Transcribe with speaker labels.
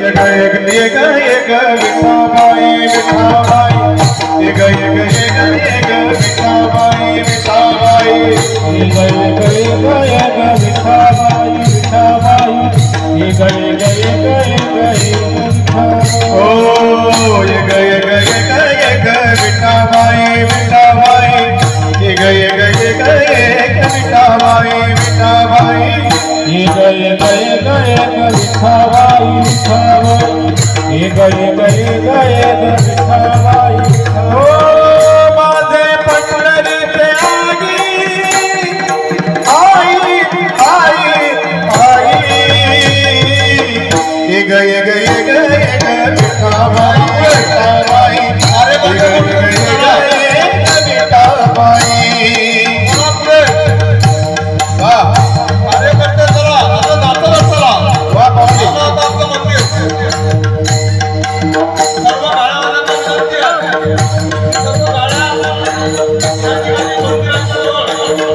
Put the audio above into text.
Speaker 1: विठाबाई विठाबाई एक विठाबाई विठाबाई एक विठाबाई विठाबाई ओ एक विठाबाई विठाबाई एक विठाबाई विठाबाई माझे पंढरीचे आई आई आई गय विठाबाई विठाबाई अरे विठाबाई अरे करते चला आता जातो चला वा पाहुणे सर्व गाळावाला